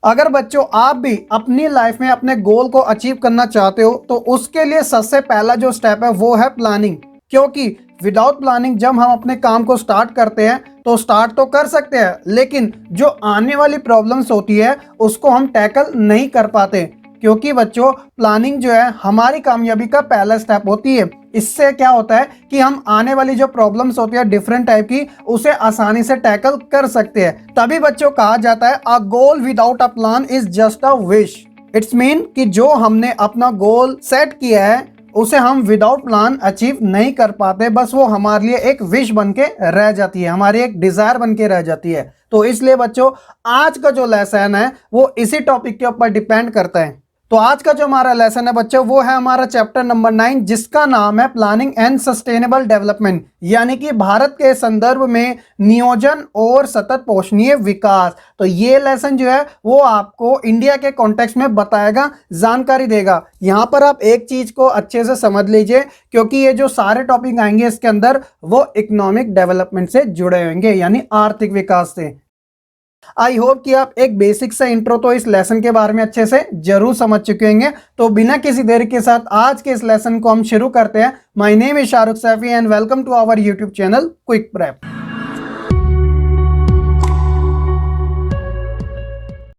अगर बच्चों आप भी अपनी लाइफ में अपने गोल को अचीव करना चाहते हो तो उसके लिए सबसे पहला जो स्टेप है वो है प्लानिंग। क्योंकि विदाउट प्लानिंग जब हम अपने काम को स्टार्ट करते हैं तो स्टार्ट तो कर सकते हैं, लेकिन जो आने वाली प्रॉब्लम्स होती है उसको हम टैकल नहीं कर पाते। क्योंकि बच्चों प्लानिंग जो है हमारी कामयाबी का पहला स्टेप होती है। इससे क्या होता है कि हम आने वाली जो प्रॉब्लम्स होती है डिफरेंट टाइप की, उसे आसानी से टैकल कर सकते हैं। तभी बच्चों कहा जाता है a goal without a plan is just a wish. It's mean कि जो हमने अपना गोल सेट किया है उसे हम विदाउट प्लान अचीव नहीं कर पाते, बस वो हमारे लिए एक विश बन के रह जाती है, हमारी एक डिजायर बन के रह जाती है। तो इसलिए बच्चों आज का जो लेसन है वो इसी टॉपिक के ऊपर डिपेंड करता है। तो आज का जो हमारा लेसन है बच्चों वो है हमारा चैप्टर नंबर 9, जिसका नाम है प्लानिंग एंड सस्टेनेबल डेवलपमेंट, यानी कि भारत के संदर्भ में नियोजन और सतत पोषणीय विकास। तो ये लेसन जो है वो आपको इंडिया के कॉन्टेक्स्ट में बताएगा, जानकारी देगा। यहाँ पर आप एक चीज को अच्छे से समझ लीजिए, क्योंकि ये जो सारे टॉपिक आएंगे इसके अंदर वो इकोनॉमिक डेवलपमेंट से जुड़े होंगे, यानी आर्थिक विकास से। आई होप कि आप एक बेसिक सा इंट्रो तो इस लेसन के बारे में अच्छे से जरूर समझ चुके होंगे। तो बिना किसी देरी के साथ आज के इस लेसन को हम शुरू करते हैं। My name is Shahrukh Saifi and welcome to our YouTube channel quick prep.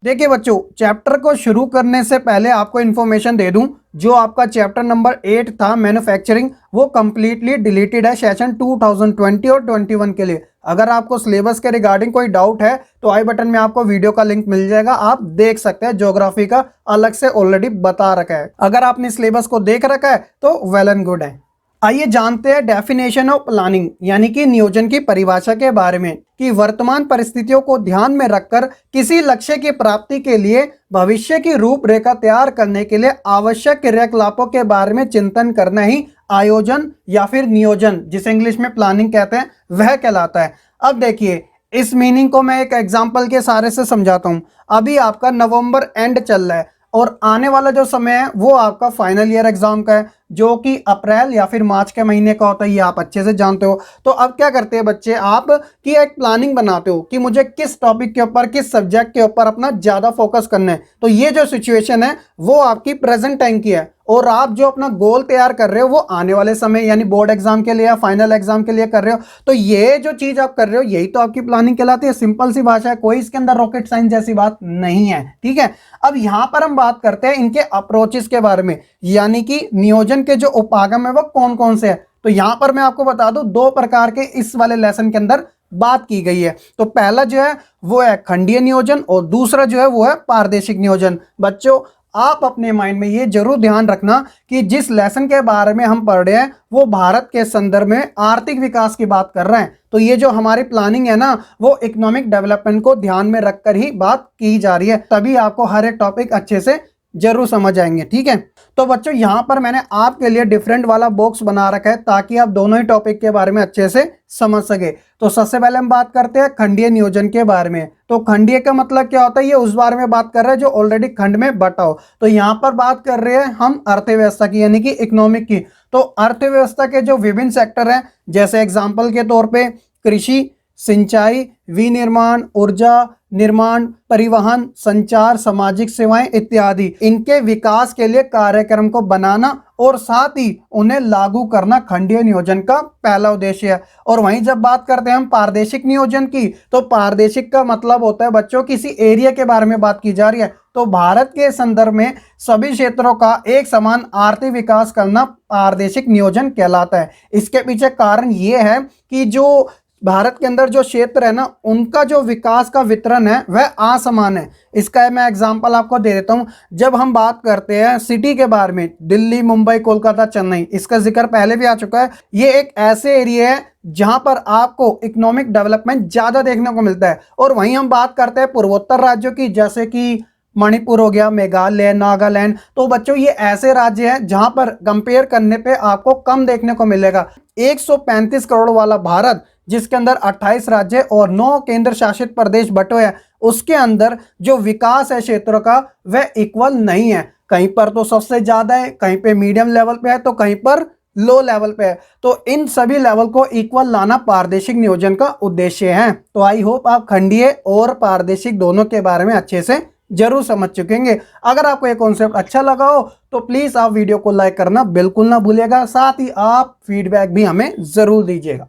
देखिए बच्चों, चैप्टर को शुरू करने से पहले आपको इन्फॉर्मेशन दे दूं, जो आपका चैप्टर नंबर 8 था मैन्युफैक्चरिंग, वो कंप्लीटली डिलीटेड है सेशन 2020 और 21 के लिए। अगर आपको सिलेबस के रिगार्डिंग कोई डाउट है तो आई बटन में आपको वीडियो का लिंक मिल जाएगा, आप देख सकते हैं। ज्योग्राफी का अलग से ऑलरेडी बता रखा है। अगर आपने सिलेबस को देख रखा है तो वेल एंड गुड है। आइए जानते हैं डेफिनेशन ऑफ प्लानिंग, यानी कि नियोजन की परिभाषा के बारे में, कि वर्तमान परिस्थितियों को ध्यान में रखकर किसी लक्ष्य की प्राप्ति के लिए भविष्य की रूपरेखा तैयार करने के लिए आवश्यक क्रियाकलापों के बारे में चिंतन करना ही आयोजन या फिर नियोजन, जिसे इंग्लिश में प्लानिंग कहते हैं, वह कहलाता है। अब देखिए, इस मीनिंग को मैं एक एग्जाम्पल के सहारे से समझाता हूँ। अभी आपका नवंबर एंड चल रहा है और आने वाला जो समय है वो आपका फाइनल ईयर एग्जाम का है, जो कि अप्रैल या फिर मार्च के महीने का होता है, ये आप अच्छे से जानते हो। तो अब क्या करते हैं बच्चे, आप की एक प्लानिंग बनाते हो कि मुझे किस टॉपिक के ऊपर, किस सब्जेक्ट के ऊपर अपना ज़्यादा फोकस करना है। तो ये जो सिचुएशन है वो आपकी प्रेजेंट टाइम की है, और आप जो अपना गोल तैयार कर रहे हो वो आने वाले समय यानी बोर्ड एग्जाम के लिए या फाइनल एग्जाम के लिए कर रहे हो। तो ये जो चीज़ आप कर रहे हो यही तो आपकी प्लानिंग कहलाती है। सिंपल सी भाषा है, कोई इसके अंदर रॉकेट साइंस जैसी बात नहीं है, ठीक है। अब यहां पर हम बात करते हैं इनके अप्रोचेस के बारे में, यानी कि नियोजन के जो उपागम है वो कौन कौन से है। तो यहां पर मैं आपको बता दूं, दो प्रकार के इस वाले लेसन के अंदर बात की गई है। तो पहला जो है वो है खंडीय नियोजन और दूसरा जो है वो है पारदेशिक नियोजन। बच्चों आप अपने माइंड में ये जरूर ध्यान रखना कि जिस लेसन के बारे में हम पढ़ रहे हैं वो भारत के संदर्भ में आर्थिक विकास की बात कर रहे हैं। तो ये जो हमारी प्लानिंग है ना, वो इकोनॉमिक डेवलपमेंट को ध्यान में रखकर ही बात की जा रही है। तभी आपको हर एक टॉपिक अच्छे से जरूर समझ आएंगे, ठीक है। तो बच्चों यहाँ पर मैंने आपके लिए डिफरेंट वाला बॉक्स बना रखा है ताकि आप दोनों ही टॉपिक के बारे में अच्छे से समझ सके। तो सबसे पहले हम बात करते हैं खंडीय नियोजन के बारे में। तो खंडीय का मतलब क्या होता है, ये उस बारे में बात कर रहे हैं जो ऑलरेडी खंड में बटा हो। तो यहाँ पर बात कर रहे हैं हम अर्थव्यवस्था की, यानी कि इकोनॉमिक की। तो अर्थव्यवस्था के जो विभिन्न सेक्टर हैं, जैसे एग्जाम्पल के तौर पर कृषि, सिंचाई, विनिर्माण, ऊर्जा निर्माण, परिवहन, संचार, सामाजिक सेवाएं इत्यादि, इनके विकास के लिए कार्यक्रम को बनाना और साथ ही उन्हें लागू करना खंडीय नियोजन का पहला उद्देश्य है। और वहीं जब बात करते हैं हम पारदेशिक नियोजन की, तो पारदेशिक का मतलब होता है बच्चों किसी एरिया के बारे में बात की जा रही है। तो भारत के संदर्भ में सभी क्षेत्रों का एक समान आर्थिक विकास करना पारदेशिक नियोजन कहलाता है। इसके पीछे कारण ये है कि जो भारत के अंदर जो क्षेत्र है ना, उनका जो विकास का वितरण है वह असमान है। इसका मैं एग्जांपल आपको दे देता हूं। जब हम बात करते हैं सिटी के बारे में, दिल्ली, मुंबई, कोलकाता, चेन्नई, इसका जिक्र पहले भी आ चुका है। ये एक ऐसे एरिया है जहां पर आपको इकोनॉमिक डेवलपमेंट ज्यादा देखने को मिलता है। और वहीं हम बात करते हैं पूर्वोत्तर राज्यों की, जैसे कि मणिपुर हो गया, मेघालय, नागालैंड। तो बच्चों ये ऐसे राज्य हैं जहां पर कंपेयर करने पे आपको कम देखने को मिलेगा। 135 करोड़ वाला भारत, जिसके अंदर 28 राज्य और 9 केंद्र शासित प्रदेश बटे हुए हैं, उसके अंदर जो विकास है क्षेत्रों का वह इक्वल नहीं है। कहीं पर तो सबसे ज्यादा है, कहीं पे मीडियम लेवल पे है, तो कहीं पर लो लेवल पे है। तो इन सभी लेवल को इक्वल लाना पारदेशिक नियोजन का उद्देश्य है। तो आई होप आप खंडीय और पारदेशिक दोनों के बारे में अच्छे से जरूर समझ चुकेंगे। अगर आपको ये कॉन्सेप्ट अच्छा लगा हो तो प्लीज आप वीडियो को लाइक करना बिल्कुल ना भूलिएगा, साथ ही आप फीडबैक भी हमें जरूर दीजिएगा।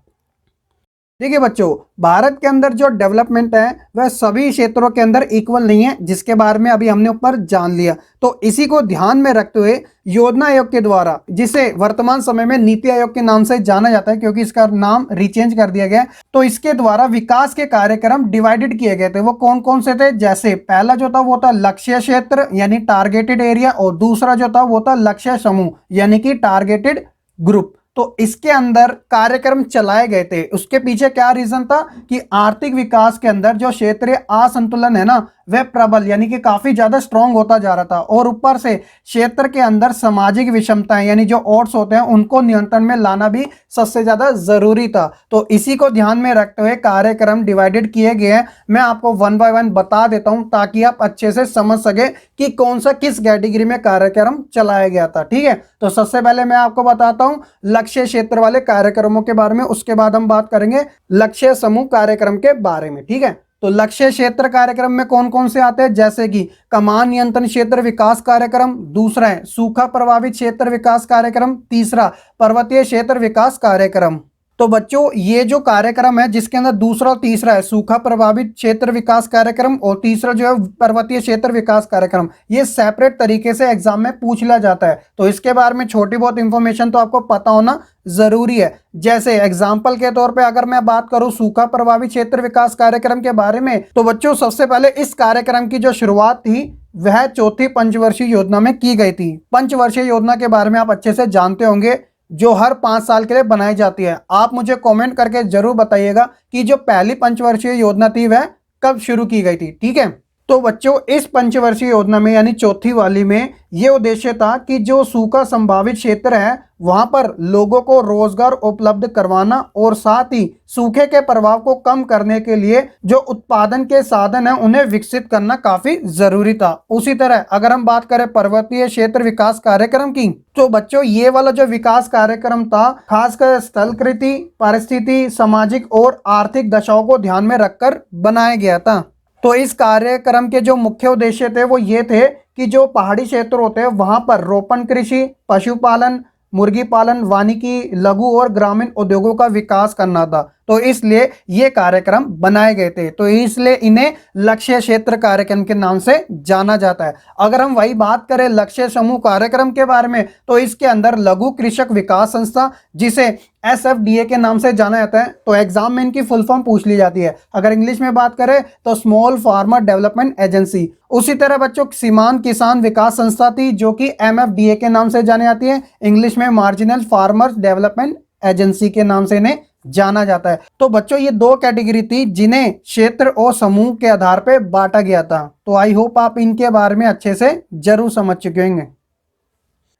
देखिए बच्चों, भारत के अंदर जो डेवलपमेंट है वह सभी क्षेत्रों के अंदर इक्वल नहीं है, जिसके बारे में अभी हमने ऊपर जान लिया। तो इसी को ध्यान में रखते हुए योजना आयोग के द्वारा, जिसे वर्तमान समय में नीति आयोग के नाम से जाना जाता है क्योंकि इसका नाम रिचेंज कर दिया गया है, तो इसके द्वारा विकास के कार्यक्रम डिवाइडेड किए गए थे। वो कौन कौन से थे? जैसे पहला जो था वो था लक्ष्य क्षेत्र यानी टारगेटेड एरिया, और दूसरा जो था वो था लक्ष्य समूह यानी कि टारगेटेड ग्रुप। तो इसके अंदर कार्यक्रम चलाए गए थे। उसके पीछे क्या रीजन था कि आर्थिक विकास के अंदर जो क्षेत्रीय असंतुलन है ना वह प्रबल यानी कि काफी ज्यादा स्ट्रांग होता जा रहा था, और ऊपर से क्षेत्र के अंदर सामाजिक विषमताएं यानी जो ओड्स होते हैं उनको नियंत्रण में लाना भी सबसे ज्यादा जरूरी था। तो इसी को ध्यान में रखते हुए कार्यक्रम डिवाइडेड किए गए हैं। मैं आपको वन बाय वन बता देता हूं ताकि आप अच्छे से समझ सके कि कौन सा किस कैटेगरी में कार्यक्रम चलाया गया था। ठीक है, तो सबसे पहले मैं आपको बताता हूं लक्ष्य क्षेत्र वाले कार्यक्रमों के बारे में, उसके बाद हम बात करेंगे लक्ष्य समूह कार्यक्रम के बारे में। ठीक है, तो लक्ष्य क्षेत्र कार्यक्रम में कौन कौन से आते हैं? जैसे कि कमान नियंत्रण क्षेत्र विकास कार्यक्रम, दूसरा है सूखा प्रभावित क्षेत्र विकास कार्यक्रम, तीसरा पर्वतीय क्षेत्र विकास कार्यक्रम। तो बच्चों ये जो कार्यक्रम है जिसके अंदर दूसरा और तीसरा है सूखा प्रभावित क्षेत्र विकास कार्यक्रम और तीसरा जो है पर्वतीय क्षेत्र विकास कार्यक्रम, ये सेपरेट तरीके से एग्जाम में पूछ लिया जाता है। तो इसके बारे में छोटी बहुत इंफॉर्मेशन तो आपको पता होना जरूरी है। जैसे एग्जाम्पल के तौर पे अगर मैं बात करूं सूखा प्रभावित क्षेत्र विकास कार्यक्रम के बारे में, तो बच्चों सबसे पहले इस कार्यक्रम की जो शुरुआत थी वह चौथी पंचवर्षीय योजना में की गई थी। पंचवर्षीय योजना के बारे में आप अच्छे से जानते होंगे, जो हर 5 साल के लिए बनाई जाती है। आप मुझे कमेंट करके जरूर बताइएगा कि जो पहली पंचवर्षीय योजना थी वह कब शुरू की गई थी। ठीक है, तो बच्चों इस पंचवर्षीय योजना में यानी चौथी वाली में यह उद्देश्य था कि जो सूखा संभावित क्षेत्र है वहां पर लोगों को रोजगार उपलब्ध करवाना और साथ ही सूखे के प्रभाव को कम करने के लिए जो उत्पादन के साधन है उन्हें विकसित करना काफी जरूरी था। उसी तरह अगर हम बात करें पर्वतीय क्षेत्र विकास कार्यक्रम की, तो बच्चों ये वाला जो विकास कार्यक्रम था खासकर स्थलकृति, परिस्थिति, सामाजिक और आर्थिक दशाओं को ध्यान में रखकर बनाया गया था। तो इस कार्यक्रम के जो मुख्य उद्देश्य थे वो ये थे कि जो पहाड़ी क्षेत्र होते हैं वहां पर रोपण कृषि, पशुपालन, मुर्गी पालन, वानिकी, लघु और ग्रामीण उद्योगों का विकास करना था। तो इसलिए ये कार्यक्रम बनाए गए थे, तो इसलिए इन्हें लक्ष्य क्षेत्र कार्यक्रम के नाम से जाना जाता है। अगर हम वही बात करें लक्ष्य समूह कार्यक्रम के बारे में, तो इसके अंदर लघु कृषक विकास संस्था जिसे SFDA के नाम से जाना जाता है, तो एग्जाम में इनकी फुल फॉर्म पूछ ली जाती है। अगर इंग्लिश में बात करें तो स्मॉल फार्मर डेवलपमेंट एजेंसी। उसी तरह बच्चों सीमांत किसान विकास संस्था थी जो कि MFDA के नाम से जानी जाती है, इंग्लिश में मार्जिनल फार्मर्स डेवलपमेंट एजेंसी के नाम से इन्हें जाना जाता है। तो बच्चों ये 2 कैटेगरी थी जिन्हें क्षेत्र और समूह के आधार पर बांटा गया था। तो आई होप आप इनके बारे में अच्छे से जरूर समझ चुके होंगे।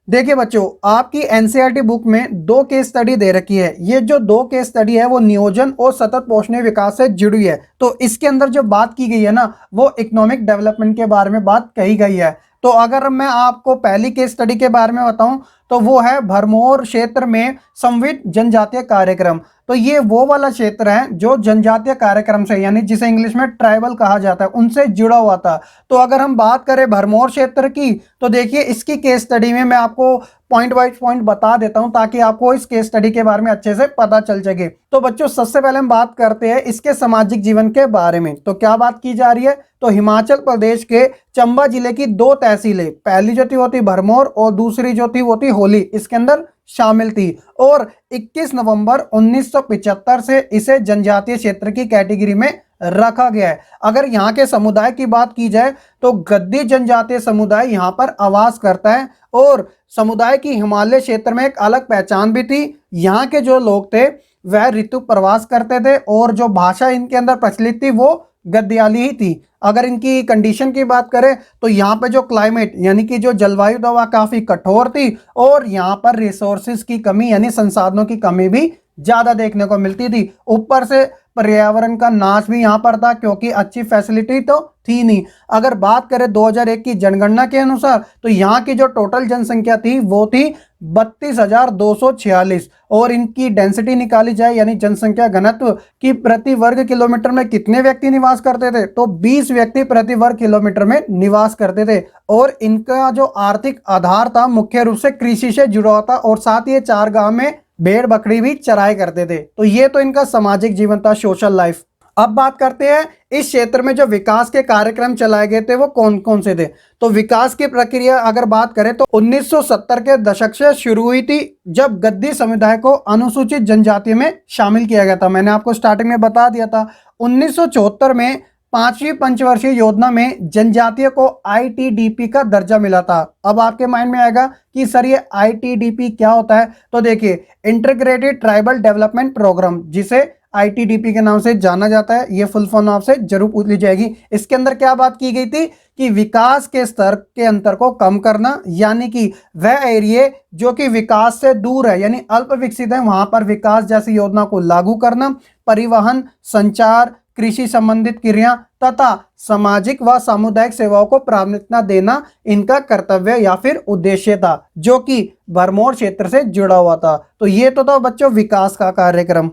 देखिए बच्चों, आपकी NCERT बुक में 2 केस स्टडी दे रखी है। ये जो 2 केस स्टडी है वो नियोजन और सतत पोषणीय विकास से जुड़ी है। तो इसके अंदर जो बात की गई है ना वो इकोनॉमिक डेवलपमेंट के बारे में बात कही गई है। तो अगर मैं आपको पहली केस स्टडी के बारे में बताऊं तो वो है भरमौर क्षेत्र में समन्वित जनजातीय कार्यक्रम। तो ये वो वाला क्षेत्र है जो जनजातीय कार्यक्रम से यानी जिसे इंग्लिश में ट्राइबल कहा जाता है उनसे जुड़ा हुआ था। तो अगर हम बात करें भरमौर क्षेत्र की, तो देखिए इसकी केस स्टडी में मैं आपको पॉइंट वाइज पॉइंट बता देता हूं ताकि आपको इस केस स्टडी के बारे में अच्छे से पता चल सके। तो बच्चों सबसे पहले हम बात करते हैं इसके सामाजिक जीवन के बारे में। तो क्या बात की जा रही है? तो हिमाचल प्रदेश के चंबा जिले की 2 तहसीलें, पहली जो थी वो थी भरमौर और दूसरी जो थी वो थी होली, इसके अंदर शामिल थी। और 21 नवंबर 1975 से इसे जनजातीय क्षेत्र की कैटेगरी में रखा गया है। अगर यहाँ के समुदाय की बात की जाए तो गद्दी जनजातीय समुदाय यहाँ पर आवास करता है, और समुदाय की हिमालय क्षेत्र में एक अलग पहचान भी थी। यहाँ के जो लोग थे वह ऋतु प्रवास करते थे और जो भाषा इनके अंदर प्रचलित थी वो गद्याली ही थी। अगर इनकी कंडीशन की बात करें तो यहाँ पे जो क्लाइमेट यानी कि जो जलवायु था वह काफी कठोर थी, और यहाँ पर रिसोर्सेज की कमी यानी संसाधनों की कमी भी ज्यादा देखने को मिलती थी। ऊपर से पर्यावरण का नाश भी यहाँ पर था क्योंकि अच्छी फैसिलिटी तो थी नहीं। अगर बात करें 2001 की जनगणना के अनुसार तो यहाँ की जो टोटल जनसंख्या थी वो थी 32,246 और इनकी डेंसिटी निकाली जाए यानी जनसंख्या घनत्व की प्रति वर्ग किलोमीटर में कितने व्यक्ति निवास करते थे, तो 20 व्यक्ति प्रति वर्ग किलोमीटर में निवास करते थे। और इनका जो आर्थिक आधार था मुख्य रूप से कृषि से जुड़ा हुआ था और साथ ही 4 गांव में भेड़ बकरी भी चराए करते थे। तो ये तो इनका सामाजिक जीवन था, सोशल लाइफ। अब बात करते हैं इस क्षेत्र में जो विकास के कार्यक्रम चलाए गए थे वो कौन कौन से थे। तो विकास की प्रक्रिया अगर बात करें तो 1970 के दशक से शुरू हुई थी, जब गद्दी समुदाय को अनुसूचित जनजाति में शामिल किया गया था। मैंने आपको स्टार्टिंग में बता दिया था 1974 में 5वीं पंचवर्षीय योजना में जनजातियों को आईटीडीपी का दर्जा मिला था। अब आपके माइंड में आएगा कि सर ये आईटीडीपी क्या होता है, तो देखिए इंटीग्रेटेड ट्राइबल डेवलपमेंट प्रोग्राम, जिसे आईटीडीपी के नाम से जाना जाता है, ये फुल फॉर्म आपसे जरूर पूछ ली जाएगी। इसके अंदर क्या बात की गई थी कि विकास के स्तर के अंतर को कम करना, यानी कि वह एरिया जो कि विकास से दूर है यानी अल्प विकसित है वहां पर विकास जैसी योजना को लागू करना, परिवहन, संचार, कृषि संबंधित क्रिया तथा सामाजिक व सामुदायिक सेवाओं को प्राथमिकता देना इनका कर्तव्य या फिर उद्देश्य था, जो कि भरमौर क्षेत्र से जुड़ा हुआ था। तो ये तो था बच्चों विकास का कार्यक्रम।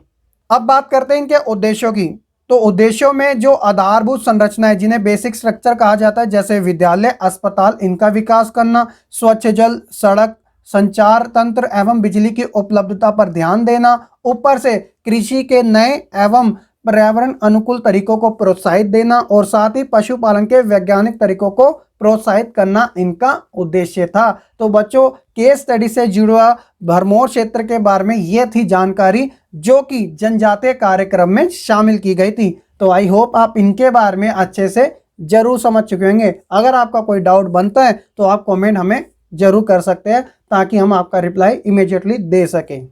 अब बात करते हैं इनके उद्देश्यों की। तो उद्देश्यों में जो आधारभूत संरचना है जिन्हें बेसिक स्ट्रक्चर कहा जाता है, जैसे विद्यालय, अस्पताल, इनका विकास करना, स्वच्छ जल, सड़क, संचार तंत्र एवं बिजली की उपलब्धता पर ध्यान देना, ऊपर से कृषि के नए एवं पर्यावरण अनुकूल तरीकों को प्रोत्साहित देना और साथ ही पशुपालन के वैज्ञानिक तरीकों को प्रोत्साहित करना इनका उद्देश्य था। तो बच्चों केस स्टडी से जुड़ा भरमौर क्षेत्र के बारे में यह थी जानकारी जो कि जनजातीय कार्यक्रम में शामिल की गई थी। तो आई होप आप इनके बारे में अच्छे से जरूर समझ चुके होंगे। अगर आपका कोई डाउट बनता है तो आप कमेंट हमें जरूर कर सकते हैं ताकि हम आपका रिप्लाई इमीडिएटली दे सकें।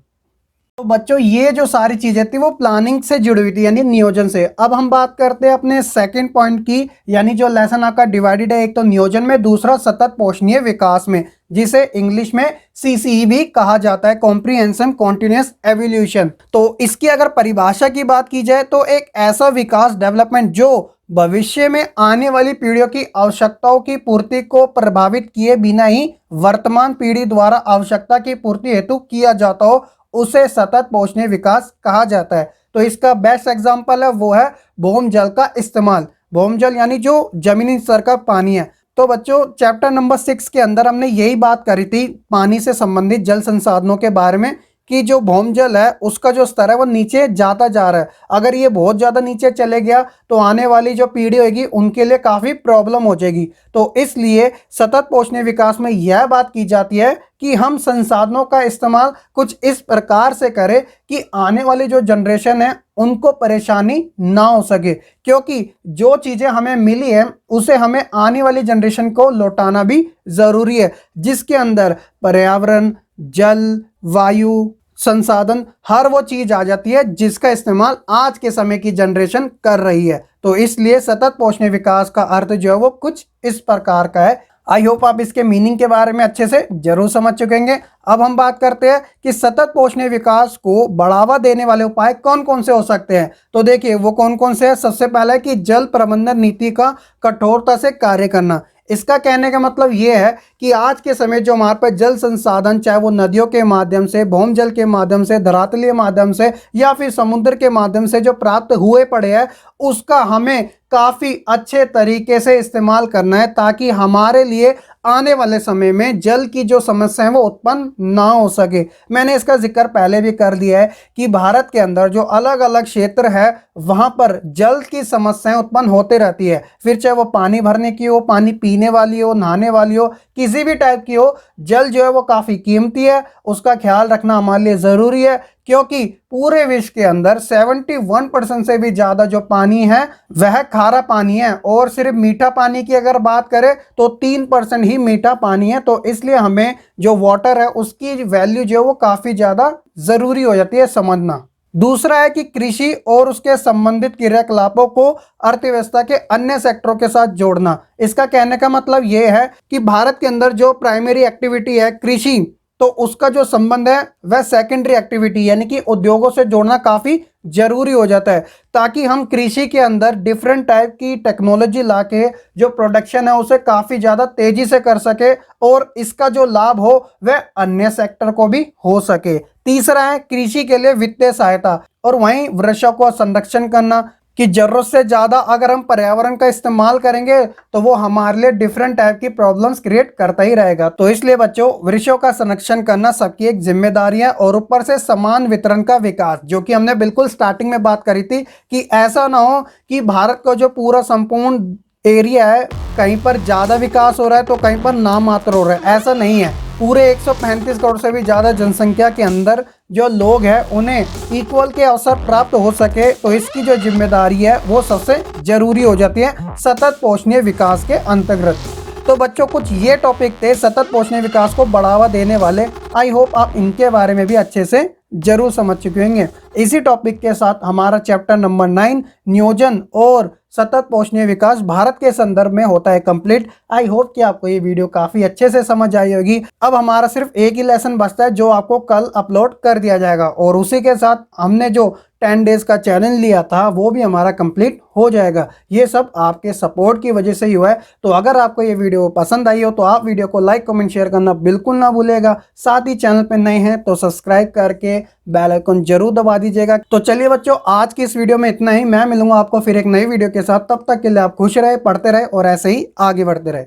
तो बच्चों ये जो सारी चीजें थी वो प्लानिंग से जुड़ी हुई थी यानी नियोजन से। अब हम बात करते हैं अपने सेकंड पॉइंट की, यानी जो लेसन आपका डिवाइडेड है, एक तो नियोजन में, दूसरा सतत पोषणीय विकास में, जिसे इंग्लिश में सीसीई भी कहा जाता है, कॉम्प्रिहेंसिव कॉन्टिन्यूअस एवोल्यूशन। तो इसकी अगर परिभाषा की बात की जाए तो एक ऐसा विकास डेवलपमेंट जो भविष्य में आने वाली पीढ़ियों की आवश्यकताओं की पूर्ति को प्रभावित किए बिना ही वर्तमान पीढ़ी द्वारा आवश्यकता की पूर्ति हेतु किया जाता हो, उसे सतत पोषणीय विकास कहा जाता है। तो इसका बेस्ट एग्जांपल है वो है भौम जल का इस्तेमाल। भौम जल यानी जो जमीनी स्तर का पानी है। तो बच्चों चैप्टर नंबर 6 के अंदर हमने यही बात करी थी पानी से संबंधित जल संसाधनों के बारे में कि जो भौम जल है उसका जो स्तर है वो नीचे जाता जा रहा है। अगर ये बहुत ज़्यादा नीचे चले गया तो आने वाली जो पीढ़ी होगी उनके लिए काफ़ी प्रॉब्लम हो जाएगी। तो इसलिए सतत पोषणीय विकास में यह बात की जाती है कि हम संसाधनों का इस्तेमाल कुछ इस प्रकार से करें कि आने वाली जो जनरेशन है उनको परेशानी ना हो सके, क्योंकि जो चीज़ें हमें मिली है उसे हमें आने वाली जनरेशन को लौटाना भी ज़रूरी है, जिसके अंदर पर्यावरण, जल, वायु, संसाधन, हर वो चीज आ जाती है जिसका इस्तेमाल आज के समय की जनरेशन कर रही है। तो इसलिए सतत पोषणीय विकास का अर्थ जो है वो कुछ इस प्रकार का है। आई होप आप इसके मीनिंग के बारे में अच्छे से जरूर समझ चुकेंगे। अब हम बात करते हैं कि सतत पोषणीय विकास को बढ़ावा देने वाले उपाय कौन कौन से हो सकते हैं। तो देखिए वो कौन कौन से हैं। सबसे पहला है कि जल प्रबंधन नीति का कठोरता से कार्य करना। इसका कहने का मतलब ये है कि आज के समय जो हमारे पास जल संसाधन, चाहे वो नदियों के माध्यम से, भौम जल के माध्यम से, धरातलीय माध्यम से या फिर समुद्र के माध्यम से जो प्राप्त हुए पड़े हैं, उसका हमें काफ़ी अच्छे तरीके से इस्तेमाल करना है ताकि हमारे लिए आने वाले समय में जल की जो समस्या है वो उत्पन्न ना हो सके। मैंने इसका जिक्र पहले भी कर दिया है कि भारत के अंदर जो अलग अलग क्षेत्र है वहाँ पर जल की समस्याएं उत्पन्न होते रहती है, फिर चाहे वो पानी भरने की हो, पानी पीने वाली हो, नहाने वाली हो, किसी भी टाइप की हो, जल जो है वो काफ़ी कीमती है, उसका ख्याल रखना हमारे लिए ज़रूरी है, क्योंकि पूरे विश्व के अंदर 71% से भी ज़्यादा जो पानी है वह खारा पानी है और सिर्फ मीठा पानी की अगर बात करें तो 3% ही मीठा पानी है। तो इसलिए हमें जो वाटर है उसकी वैल्यू जो है वो काफ़ी ज़्यादा ज़रूरी हो जाती है समझना। दूसरा है कि कृषि और उसके संबंधित क्रियाकलापों को अर्थव्यवस्था के अन्य सेक्टरों के साथ जोड़ना। इसका कहने का मतलब ये है कि भारत के अंदर जो प्राइमरी एक्टिविटी है कृषि, तो उसका जो संबंध है वह सेकेंडरी एक्टिविटी यानी कि उद्योगों से जोड़ना काफ़ी जरूरी हो जाता है, ताकि हम कृषि के अंदर डिफरेंट टाइप की टेक्नोलॉजी लाके जो प्रोडक्शन है उसे काफी ज्यादा तेजी से कर सके और इसका जो लाभ हो वह अन्य सेक्टर को भी हो सके। तीसरा है कृषि के लिए वित्तीय सहायता, और वहीं वृक्षों को संरक्षण करना कि जरूरत से ज्यादा अगर हम पर्यावरण का इस्तेमाल करेंगे तो वो हमारे लिए डिफरेंट टाइप की प्रॉब्लम्स क्रिएट करता ही रहेगा। तो इसलिए बच्चों, वृक्षों का संरक्षण करना सबकी एक जिम्मेदारी है, और ऊपर से समान वितरण का विकास, जो कि हमने बिल्कुल स्टार्टिंग में बात करी थी कि ऐसा ना हो कि भारत का जो पूरा संपूर्ण एरिया है कहीं पर ज्यादा विकास हो रहा है तो कहीं पर नाम मात्र हो रहा है, ऐसा नहीं है। पूरे 135 करोड़ से भी ज्यादा जनसंख्या के अंदर जो लोग हैं उन्हें इक्वल के अवसर प्राप्त हो सके, तो इसकी जो जिम्मेदारी है वो सबसे जरूरी हो जाती है सतत पोषणीय विकास के अंतर्गत। तो बच्चों, कुछ ये टॉपिक थे सतत पोषणीय विकास को बढ़ावा देने वाले। आई होप आप इनके बारे में भी अच्छे से जरूर समझ चुके होंगे। इसी टॉपिक के साथ हमारा चैप्टर नंबर 9 नियोजन और सतत पोषणीय विकास भारत के संदर्भ में होता है कंप्लीट। आई होप कि आपको ये वीडियो काफी अच्छे से समझ आई होगी। अब हमारा सिर्फ एक ही लेसन बचता है जो आपको कल अपलोड कर दिया जाएगा, और उसी के साथ हमने जो 10 डेज का चैलेंज लिया था वो भी हमारा कंप्लीट हो जाएगा। ये सब आपके सपोर्ट की वजह से ही हुआ है। तो अगर आपको ये वीडियो पसंद आई हो तो आप वीडियो को लाइक कमेंट शेयर करना बिल्कुल ना भूलेगा। साथ ही चैनल पे नए हैं तो सब्सक्राइब करके बेल आइकन जरूर दबा दीजिएगा। तो चलिए बच्चों, आज की इस वीडियो में इतना ही। मैं मिलूंगा आपको फिर एक नई वीडियो के साथ। तब तक के लिए आप खुश रहे, पढ़ते रहे और ऐसे ही आगे बढ़ते रहे।